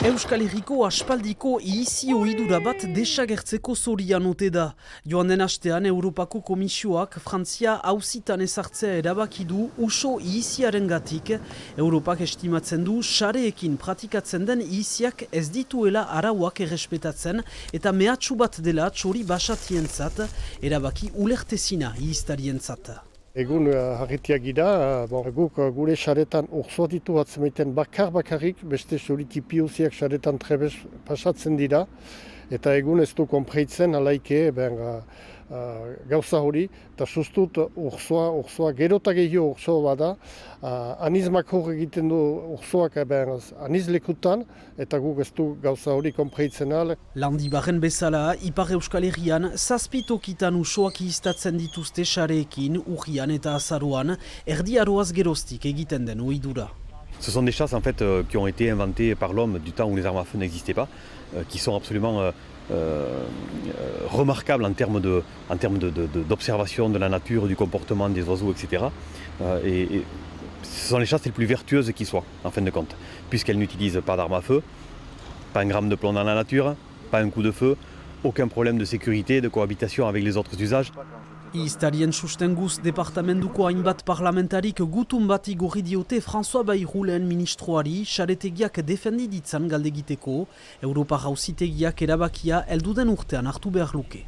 Euskal Herriko aspaldiko ihizi ohidura bat desagertzeko zorian ote da. Joan den astean Europako Komisioak Frantzia auzitan ezartzea erabaki du uso ihiziarengatik. Europak estimatzen du sareekin pratikatzen den ihiziak ez dituela arauak errespetatzen eta mehatxu bat dela txori basatientzat, erabaki ulertezina ihiztarientzat. Egun harritiak gira, guk gure saretan urzoa ditu batzemaiten bakarrik, beste solitipiuziak saretan trebez pasatzen dira, eta egun ez du konpreitzen alaike gauza hori, eta sustut urzoa gerota gehiago urzoa bada, anizmak hor egiten du urzoak aniz lekutan, eta guk ez du gauza hori konpreitzen ala. Landibarren bezala, Ipar Euskal Herrian, zazpitokitan usoak ihiztatzen dituzte sareekin, urrian eta azaroan, erdi aroaz geroztik egiten den ohidura. Ce sont des chasses en fait, qui ont été inventées par l'homme du temps où les armes à feu n'existaient pas, qui sont absolument remarquables en termes d'observation de la nature, du comportement des oiseaux, etc. Et ce sont les chasses les plus vertueuses qui soient, en fin de compte, puisqu'elles n'utilisent pas d'armes à feu, pas un gramme de plomb dans la nature, pas un coup de feu, aucun problème de sécurité, de cohabitation avec les autres usages. Ihiztarien sustenguz departamentuko hainbat parlamentarik gutun bat igorri diote François Bayrou lehen ministroari saretegiak defendi ditzan galdegiteko, Europar auzitegiak erabakia helduden urtean hartu behar luke.